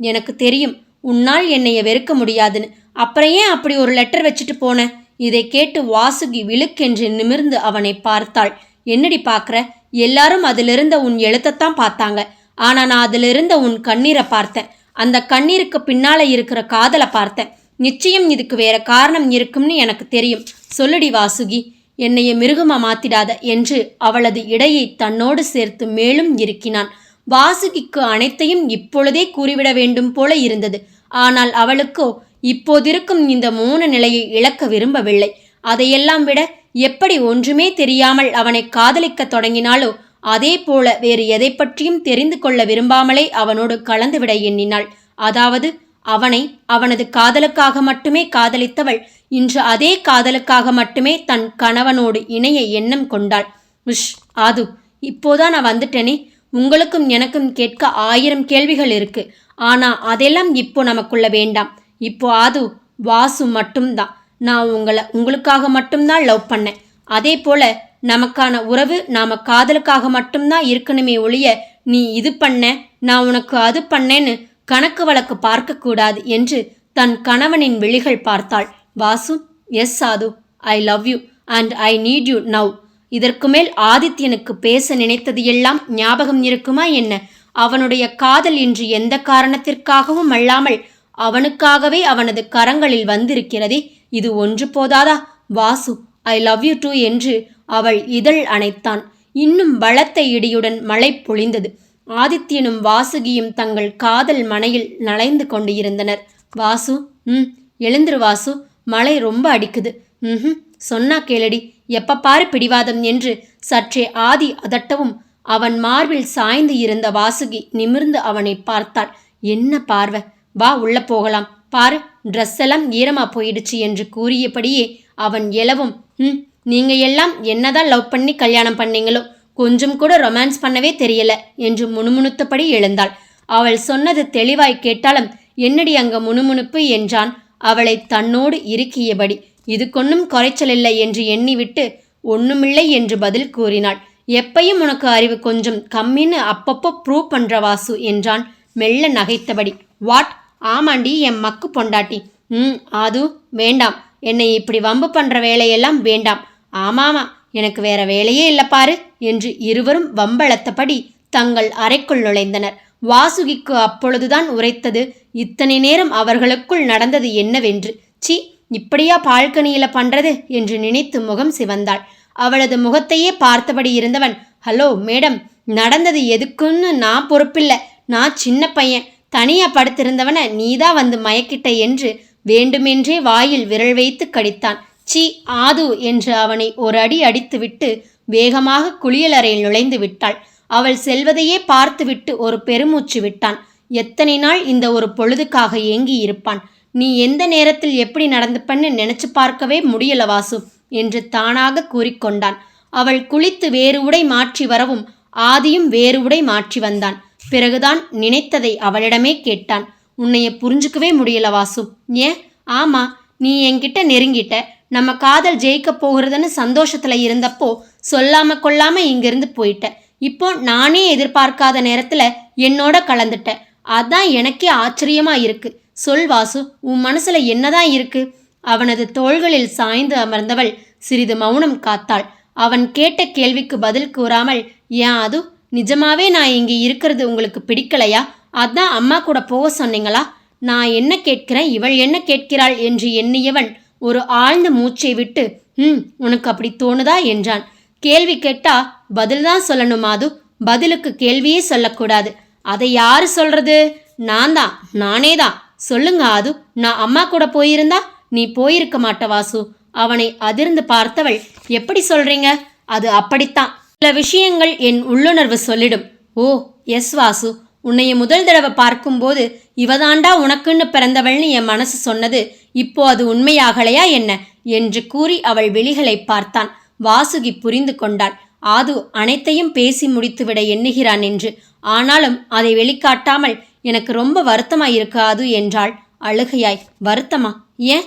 எனக்கு தெரியும் உன்னால் என்னைய வெறுக்க முடியாதுன்னு. அப்புறம் ஏன் அப்படி ஒரு லெட்டர் வச்சுட்டு போன? இதை கேட்டு வாசுகி விழுக்கென்று நிமிர்ந்து அவனை பார்த்தாள். என்னடி பார்க்குற? எல்லாரும் அதிலிருந்த உன் எழுத்தத்தான் பார்த்தாங்க. ஆனா நான் அதிலிருந்த உன் கண்ணீரை பார்த்தேன். அந்த கண்ணீருக்கு பின்னால இருக்கிற காதலை பார்த்தேன். நிச்சயம் இதுக்கு வேற காரணம் இருக்கும்னு எனக்கு தெரியும். சொல்லுடி வாசுகி, என்னைய மிருகமா மாத்திடாத என்று அவளது இடையை தன்னோடு சேர்த்து மேலும் இறுக்கினான். வாசுகிக்கு அனைத்தையும் இப்பொழுதே கூறிவிட வேண்டும் போல இருந்தது. ஆனால் அவளுக்கோ இப்போதிருக்கும் இந்த மௌன நிலையை இழக்க விரும்பவில்லை. அதையெல்லாம் விட எப்படி ஒன்றுமே தெரியாமல் அவனை காதலிக்க தொடங்கினாலோ அதே போல வேறு எதை பற்றியும் தெரிந்து கொள்ள விரும்பாமலே அவனோடு கலந்துவிட எண்ணினாள். அதாவது அவனை அவனது காதலுக்காக மட்டுமே காதலித்தவள் இன்று அதே காதலுக்காக மட்டுமே தன் கணவனோடு இணைய எண்ணம் கொண்டாள். உஷ் ஆது, இப்போதான் நான் வந்துட்டேனே. உங்களுக்கும் எனக்கும் கேட்க 1000 கேள்விகள் இருக்கு. ஆனா அதெல்லாம் இப்போ நமக்குள்ள வேண்டாம். இப்போ ஆது, வாசு மட்டும்தான். நான் உங்களுக்காக மட்டும்தான் லவ் பண்ணேன். அதே போல நமக்கான உறவு நாம காதலுக்காக மட்டும்தான் இருக்கணுமே ஒழிய நீ இது பண்ண நான் உனக்கு அது பண்ணேன்னு கணக்கு வழக்கு பார்க்கக்கூடாது என்று தன் கணவனின் விழிகள் பார்த்தாள். வாசு, எஸ் ஆது, ஐ love you and I need you now. இதற்கு மேல் ஆதித்யனுக்கு பேச நினைத்தது எல்லாம் ஞாபகம் இருக்குமா என்ன? அவனுடைய காதல் இன்று எந்த காரணத்திற்காகவும் அல்லாமல் அவனுக்காகவே அவனது கரங்களில் வந்திருக்கிறதே. இது ஒன்று போதாதா? Vasu, I love you too என்று அவள் இதழ் அணைத்தான். இன்னும் பலத்த இடியுடன் மழை பொழிந்தது. ஆதித்யனும் வாசுகியும் தங்கள் காதல் மனையில் நனைந்து கொண்டு இருந்தனர். வாசு, எழுந்துரு வாசு, மழை ரொம்ப அடிக்குது. சொன்னா கேளடி, எப்ப பாரு பிடிவாதம் என்று சற்றே ஆதி அதட்டவும் அவன் மார்பில் சாய்ந்து இருந்த வாசுகி நிமிர்ந்து அவனை பார்த்தாள். என்ன பார்வை! வா உள்ள போகலாம். பாரு, ட்ரெஸ் எல்லாம் ஈரமா போயிடுச்சு என்று கூறியபடியே அவன் எழவும், நீங்க எல்லாம் என்னதான் லவ் பண்ணி கல்யாணம் பண்ணீங்களோ, கொஞ்சம் கூட ரொமான்ஸ் பண்ணவே தெரியல என்று முணுமுணுத்தபடி எழுந்தாள். அவள் சொன்னது தெளிவாய் கேட்டாலும் என்னடி அங்க முணுமுணுப்பு என்றான் அவளை தன்னோடு இறுக்கியபடி. இதுக்கொன்னும் குறைச்சலில்லை என்று எண்ணிவிட்டு ஒண்ணுமில்லை என்று பதில் கூறினாள். எப்பையும் உனக்கு அறிவு கொஞ்சம் கம்மின்னு அப்பப்போ ப்ரூவ் பண்ற வாசு என்றான் மெல்ல நகைத்தபடி. வாட்? ஆமாண்டி, என் மக்கு பொண்டாட்டி. அது வேண்டாம், என்னை இப்படி வம்பு பண்ற வேலையெல்லாம் வேண்டாம். ஆமாமா, எனக்கு வேற வேலையே இல்லை பாரு என்று இருவரும் வம்பளத்தபடி தங்கள் அறைக்குள் நுழைந்தனர். வாசுகிக்கு அப்பொழுதுதான் உரைத்தது இத்தனை நேரம் அவர்களுக்குள் நடந்தது என்னவென்று. சி, இப்படியா பால்கனியில பண்றது என்று நினைத்து முகம் சிவந்தாள். அவளது முகத்தையே பார்த்தபடி இருந்தவன், ஹலோ மேடம், நடந்தது எதுக்குன்னு நான் பொறுப்பில்லை. நான் சின்ன பையன், தனியா படுத்திருந்தவனை நீதான் வந்து மயக்கிட்ட என்று வேண்டுமென்றே வாயில் விரல் வைத்து கடித்தான். சி ஆது என்று அவனை ஒரு அடி அடித்துவிட்டு வேகமாக குளியலறையில் நுழைந்து விட்டாள். அவள் செல்வதையே பார்த்துவிட்டு ஒரு பெருமூச்சு விட்டான். எத்தனை நாள் இந்த ஒரு பொழுதுக்காக ஏங்கி இருப்பான்? நீ எந்த நேரத்தில் எப்படி நடந்துப்பன்னு நினைச்சு பார்க்கவே முடியல வாசு என்று தானாக கூறிக்கொண்டான். அவள் குளித்து வேறு உடை மாற்றி வரவும் ஆதியும் வேறு உடை மாற்றி வந்தான். பிறகுதான் நினைத்ததை அவளிடமே கேட்டான். உன்னைய புரிஞ்சுக்கவே முடியல வாசு. ஏன்? ஆமா, நீ என்கிட்ட நெருங்கிட்ட, நம்ம காதல் ஜெயிக்க போகிறதுன்னு சந்தோஷத்துல இருந்தப்போ சொல்லாம கொள்ளாம இங்கிருந்து போயிட்ட. இப்போ நானே எதிர்பார்க்காத நேரத்துல என்னோட கலந்துட்ட. அதான் எனக்கே ஆச்சரியமா இருக்கு. சொல் வாசு, உன் மனசுல என்னதான் இருக்கு? அவனது தோள்களில் சாய்ந்து அமர்ந்தவள் சிறிது மௌனம் காத்தாள். அவன் கேட்ட கேள்விக்கு பதில் கூறாமல், ஏன் அது நிஜமாவே நான் இங்கே இருக்கிறது உங்களுக்கு பிடிக்கலையா? அதான் அம்மா கூட போக சொன்னீங்களா? நான் என்ன கேட்கிறேன், இவள் என்ன கேட்கிறாள் என்று எண்ணியவன் ஒரு ஆழ்ந்த மூச்சை விட்டு, உனக்கு அப்படி தோணுதா என்றான். கேள்வி கேட்டா பதில்தான் சொல்லணும் மாது, பதிலுக்கு கேள்வியே சொல்லக்கூடாது. அதை யாரு சொல்றது? நானேதான். சொல்லுங்க ஆது, நான் அம்மா கூட போயிருந்தா நீ போயிருக்க மாட்ட வாசு. அவனை அதிர்ந்து பார்த்தவள், எப்படி சொல்றீங்க? அது அப்படித்தான், சில விஷயங்கள் என் உள்ளுணர்வு சொல்லிடும். ஓ எஸ் வாசு, உன்னைய முதல் தடவை பார்க்கும்போது இவதாண்டா உனக்குன்னு பிறந்தவள்னு என் மனசு சொன்னது இப்போ அது உண்மையாகலையா என்ன என்று கூறி அவள் விழிகளை பார்த்தான். வாசுகி புரிந்து கொண்டாள். ஆது அனைத்தையும் பேசி முடித்துவிட எண்ணுகிறான் என்று. ஆனாலும் அதை வெளிக்காட்டாமல் எனக்கு ரொம்ப வருத்தமாயிருக்கு ஆது என்றாள் அழுகையாய். வருத்தமா? ஏன்?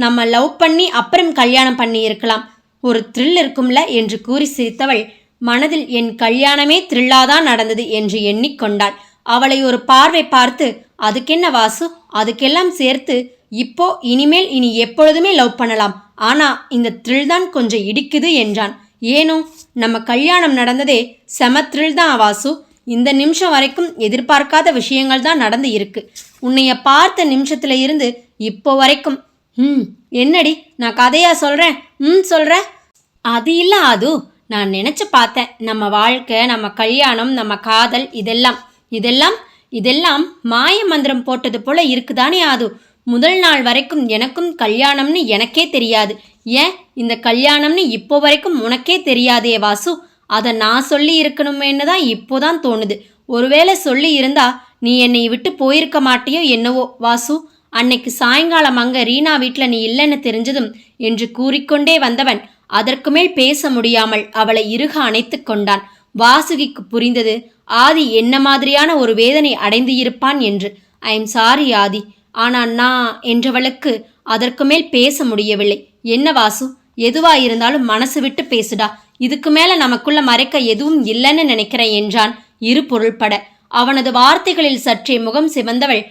நம்ம லவ் பண்ணி அப்புறம் கல்யாணம் பண்ணி இருக்கலாம், ஒரு த்ரில் இருக்கும்ல என்று கூறி சிரித்தவள் மனதில் என் கல்யாணமே த்ரில்லாதான் நடந்தது என்று எண்ணிக்கொண்டாள். அவளை ஒரு பார்வை பார்த்து, அதுக்கென்ன வாசு, அதுக்கெல்லாம் சேர்த்து இப்போ இனிமேல் இனி எப்பொழுதுமே லவ் பண்ணலாம், ஆனா இந்த த்ரில் தான் கொஞ்சம் இடிக்குது என்றான். ஏனோ நம்ம கல்யாணம் நடந்ததே செம த்ரில் தான் வாசு. இந்த நிமிஷம் வரைக்கும் எதிர்பார்க்காத விஷயங்கள் தான் நடந்து இருக்கு. உன்னைய பார்த்த நிமிஷத்துல இருந்து இப்போ வரைக்கும். என்னடி நான் கதையா சொல்றேன்? சொல்ற? அது இல்ல அது, நான் நினைச்சு பார்த்தேன். நம்ம வாழ்க்கை, நம்ம கல்யாணம், நம்ம காதல், இதெல்லாம் இதெல்லாம் இதெல்லாம் மாய மந்திரம் போட்டது போல இருக்குதானே ஆது. முதல் நாள் வரைக்கும் எனக்கும் கல்யாணம்னு எனக்கே தெரியாது. ஏன் இந்த கல்யாணம்னு இப்போ வரைக்கும் உனக்கே தெரியாதே வாசு. அதை நான் சொல்லி இருக்கணுமேன்னு தான் இப்போதான் தோணுது. ஒருவேளை சொல்லி இருந்தா நீ என்னை விட்டு போயிருக்க மாட்டியோ என்னவோ வாசு. அன்னைக்கு சாயங்காலம் அங்க ரீனா வீட்டில் நீ இல்லைன்னு தெரிஞ்சதும் என்று கூறிக்கொண்டே வந்தவன் அதற்கு மேல் பேச முடியாமல் அவளை இறுக அணைத்து கொண்டான். வாசுகிக்கு புரிந்தது ஆதி என்ன மாதிரியான ஒரு வேதனை அடைந்து இருப்பான் என்று. ஐ எம் சாரி ஆதி, ஆனால் நான் என்றவளுக்கு அதற்கு மேல் பேச முடியவில்லை. என்ன வாசு, எதுவா இருந்தாலும் மனசு விட்டு பேசுடா, இதுக்கு மேல நமக்குள்ள மறைக்க எதுவும் இல்லைன்னு நினைக்கிறேன் என்றான் இரு பொருள்பட. அவனது வார்த்தைகளில் சற்றே முகம் சிவந்தவள்,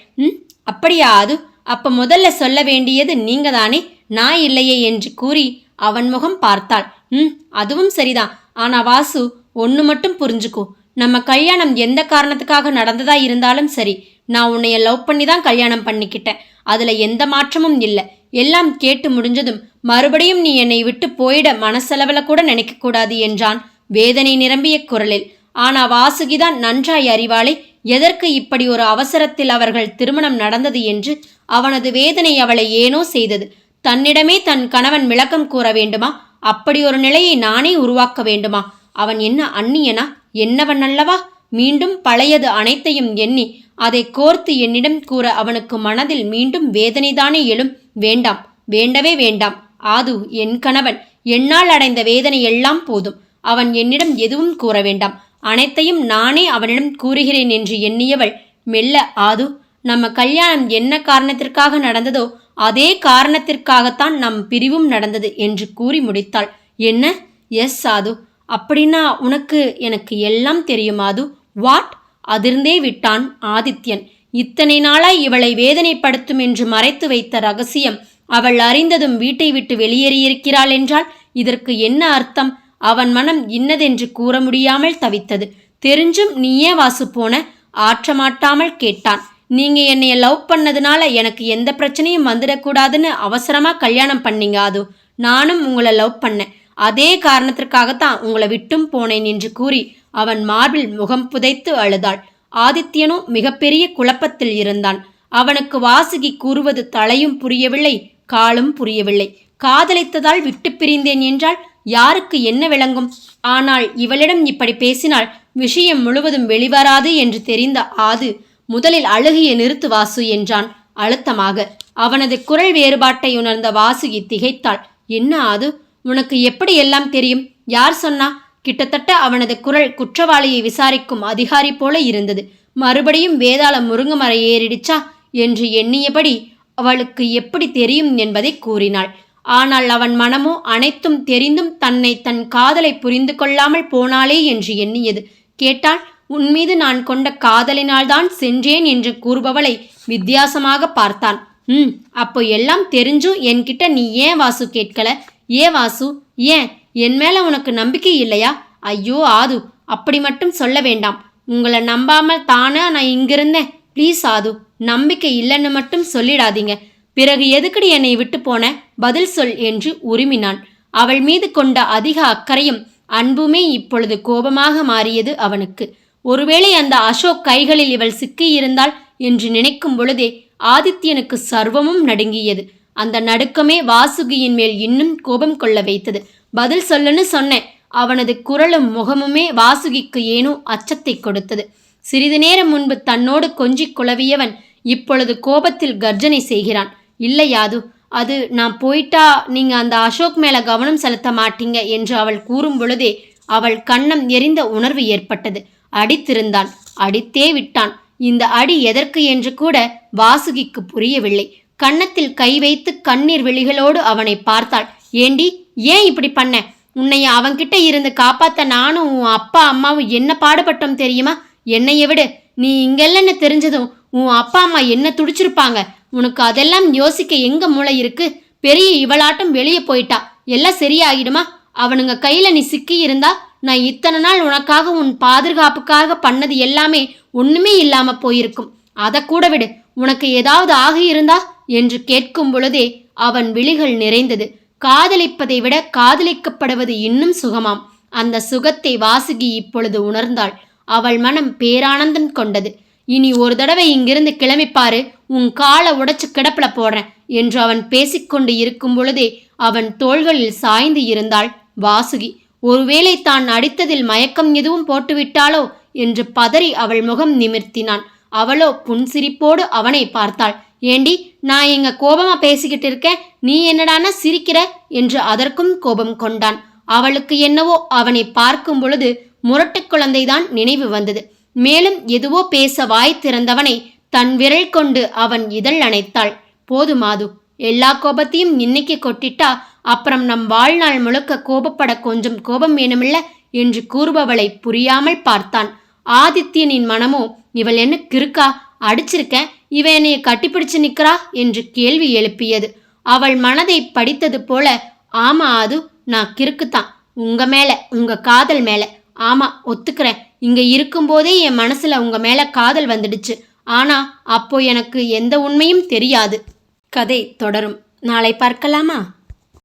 அப்படியா அது? அப்ப முதல்ல சொல்ல வேண்டியது நீங்க தானே, நான் இல்லையே என்று கூறி அவன் முகம் பார்த்தாள். அதுவும் சரிதான். ஆனா வாசு, ஒன்று மட்டும் புரிஞ்சுக்கோ, நம்ம கல்யாணம் எந்த காரணத்துக்காக நடந்ததா இருந்தாலும் சரி, நான் உன்னைய லவ் பண்ணி தான் கல்யாணம் பண்ணிக்கிட்டேன். அதுல எந்த மாற்றமும் இல்லை. எல்லாம் கேட்டு முடிஞ்சதும் மறுபடியும் நீ என்னை விட்டு போயிட மனசளவுல கூட நினைக்க கூடாது என்றான் வேதனை நிரம்பிய குரலில். ஆனா வாசுகிதான் நன்றாய் அறிவாளே எதற்கு இப்படி ஒரு அவசரத்தில் அவர்கள் திருமணம் நடந்தது என்று. அவனது வேதனை அவளை ஏனோ செய்தது. தன்னிடமே தன் கணவன் விளக்கம் கூற வேண்டுமா? அப்படி ஒரு நிலையை நானே உருவாக்க வேண்டுமா? அவன் என்ன அந்நியனா? என்னவன் அல்லவா? மீண்டும் பழையது அனைத்தையும் எண்ணி அதை கோர்த்து என்னிடம் கூற அவனுக்கு மனதில் மீண்டும் வேதனைதானே எழும். வேண்டாம், வேண்டவே வேண்டாம் ஆது, என் கணவன். என்னால் அடைந்த வேதனை எல்லாம் போதும். அவன் என்னிடம் எதுவும் கூற வேண்டாம். அனைத்தையும் நானே அவனிடம் கூறுகிறேன் என்று எண்ணியவள் மெல்ல, ஆது, நம்ம கல்யாணம் என்ன காரணத்திற்காக நடந்ததோ அதே காரணத்திற்காகத்தான் நம் பிரிவும் நடந்தது என்று கூறி முடித்தாள். என்ன? எஸ் ஆது. அப்படின்னா உனக்கு எனக்கு எல்லாம் தெரியும் ஆது. வாட்? அதிர்ந்தே விட்டான் ஆதித்யன். இத்தனை நாளாய் இவளை வேதனைப்படுத்தும் என்று மறைத்து வைத்த ரகசியம் அவள் அறிந்ததும் வீட்டை விட்டு வெளியேறியிருக்கிறாள் என்றால் இதற்கு என்ன அர்த்தம்? அவன் மனம் இன்னதென்று கூற முடியாமல் தவித்தது. தெரிஞ்சும் நீயே வாசு போன? ஆற்றமாட்டாமல் கேட்டான். நீங்க என்னைய லவ் பண்ணதுனால எனக்கு எந்த பிரச்சனையும் வந்துடக்கூடாதுன்னு அவசரமா கல்யாணம் பண்ணீங்க அது. நானும் உங்களை லவ் பண்ணேன். அதே காரணத்திற்காகத்தான் உங்களை விட்டும் போனேன் என்று கூறி அவன் மார்பில் முகம் புதைத்து அழுதாள். ஆதித்யனோ மிகப்பெரிய குழப்பத்தில் இருந்தான். அவனுக்கு வாசுகி கூறுவது தலையும் புரியவில்லை, காலும் புரியவில்லை. காதலித்ததால் விட்டு பிரிந்தேன் என்றால் யாருக்கு என்ன விளங்கும்? ஆனால் இவளிடம் இப்படி பேசினால் விஷயம் முழுவதும் வெளிவராது என்று தெரிந்த ஆது முதலில் அழுகையை நிறுத்து வாசு என்றான் அழுத்தமாக. அவனது குரல் வேறுபாட்டை உணர்ந்த வாசுகி திகைத்தாள். என்ன ஆது, உனக்கு எப்படி எல்லாம் தெரியும்? யார் சொன்னா? கிட்டத்தட்ட அவனது குரல் குற்றவாளியை விசாரிக்கும் அதிகாரி போல இருந்தது. மறுபடியும் வேதாளம் முருங்கமரை ஏறிடுச்சா என்று எண்ணியபடி அவளுக்கு எப்படி தெரியும் என்பதை கூறினாள். ஆனால் அவன் மனமோ அனைத்தும் தெரிந்தும் தன்னை தன் காதலை புரிந்து கொள்ளாமல் போனாளே என்று எண்ணியது. கேட்டால், உன் மீது நான் கொண்ட காதலினால்தான் சென்றேன் என்று கூறுபவளை வித்தியாசமாக பார்த்தான். அப்போ எல்லாம் தெரிஞ்சும் என்கிட்ட நீ ஏன் வாசு கேட்கல? ஏன் வாசு, ஏன்? என் மேல உனக்கு நம்பிக்கை இல்லையா? ஐயோ ஆது, அப்படி மட்டும் சொல்ல வேண்டாம். உங்களை நம்பாமல் தானே நான் இங்கிருந்தேன். ப்ளீஸ் ஆது, நம்பிக்கை இல்லைன்னு மட்டும் சொல்லிடாதீங்க. பிறகு எதுக்கடி என்னை விட்டு போன? பதில் சொல் என்று உருமினான். அவள் மீது கொண்ட அதிக அக்கறையும் அன்புமே இப்பொழுது கோபமாக மாறியது அவனுக்கு. ஒருவேளை அந்த அசோக் கைகளில் இவள் சிக்கியிருந்தாள் என்று நினைக்கும் பொழுதே ஆதித்யனுக்கு சர்வமும் நடுங்கியது. அந்த நடுக்கமே வாசுகியின் மேல் இன்னும் கோபம் கொள்ள வைத்தது. பதில் சொல்லுன்னு சொன்னேன். அவனது குரலும் முகமுமே வாசுகிக்கு ஏனோ அச்சத்தை கொடுத்தது. சிறிது நேரம் முன்பு தன்னோடு கொஞ்சிக் குழவியவன் இப்பொழுது கோபத்தில் கர்ஜனை செய்கிறான். இல்லை யாது, அது நான் போயிட்டா நீங்க அந்த அசோக் மேல கவனம் செலுத்த மாட்டீங்க என்று அவள் கூறும் பொழுதே அவள் கன்னம் எரிந்த உணர்வு ஏற்பட்டது. அடித்திருந்தான், அடித்தே விட்டான். இந்த அடி எதற்கு என்று கூட வாசுகிக்கு புரியவில்லை. கன்னத்தில் கை வைத்து கண்ணீர் விழிகளோடு அவனை பார்த்தாள். ஏண்டி, ஏன் இப்படி பண்ண? உன்னைய அவன்கிட்ட இருந்து காப்பாத்த நானும் உன் அப்பா அம்மாவும் என்ன பாடுபட்டோம் தெரியுமா? என்னைய விடு, நீ இங்கெல்லன்னு தெரிஞ்சதும் உன் அப்பா அம்மா என்ன துடிச்சிருப்பாங்க. உனக்கு அதெல்லாம் யோசிக்க எங்க மூளை இருக்கு? பெரிய இவளாட்டம் வெளியே போயிட்டா, எல்லாம் சரியாகிடுமா? அவனுங்க கையில நீ சிக்கி இருந்தா நான் இத்தனை நாள் உனக்காக உன் பாதுகாப்புக்காக பண்ணது எல்லாமே ஒண்ணுமே இல்லாம போயிருக்கும். அதை கூட விடு, உனக்கு ஏதாவது ஆகியிருந்தா என்று கேட்கும் பொழுதே அவன் விழிகள் நிறைந்தது. காதலிப்பதை விட காதலிக்கப்படுவது இன்னும் சுகமாம். அந்த சுகத்தை வாசுகி இப்பொழுது உணர்ந்தாள். அவள் மனம் பேரானந்தம் கொண்டது. இனி ஒரு தடவை இங்கிருந்து கிளம்பிப்பாரு, உன் காலை உடைச்சு கிடப்பில போடுறேன் என்று அவன் பேசிக்கொண்டு இருக்கும் பொழுதே அவன் தோள்களில் சாய்ந்து இருந்தாள் வாசுகி. ஒருவேளை தான் அடித்ததில் மயக்கம் எதுவும் போட்டுவிட்டாளோ என்று பதறி அவள் முகம் நிமிர்த்தினான். அவளோ புன்சிரிப்போடு அவனை பார்த்தாள். ஏண்டி, நான் எங்க கோபமா பேசிக்கிட்டு இருக்கேன், நீ என்னடானா சிரிக்கிற என்று அதற்கும் கோபம் கொண்டான். அவளுக்கு என்னவோ அவனை பார்க்கும் பொழுது முரட்டு குழந்தைதான் நினைவு வந்தது. மேலும் எதுவோ பேச வாய் திறந்தவனை தன் விரல் கொண்டு அவன் இதழ் அணைத்தாள். போதுமாது, எல்லா கோபத்தையும் இன்னைக்கு கொட்டிட்டா அப்புறம் நம் வாழ்நாள் முழுக்க கோபப்பட கொஞ்சம் கோபம் வேணுமில்ல என்று கூறுபவளை புரியாமல் பார்த்தான். ஆதித்யனின் மனமோ, இவள் என்ன கிறுக்கா, அடிச்சிருக்கேன், இவ என்னைய கட்டிப்பிடிச்சு நிற்கிறா என்று கேள்வி எழுப்பியது. அவள் மனதை படித்தது போல, ஆமா அது, நான் கிறுக்குத்தான், உங்க மேல, உங்க காதல் மேல. ஆமா, ஒத்துக்கிறேன், இங்க இருக்கும்போதே என் மனசுல உங்க மேல காதல் வந்துடுச்சு. ஆனா அப்போ எனக்கு எந்த உண்மையும் தெரியாது. கதை தொடரும். நாளை பார்க்கலாமா?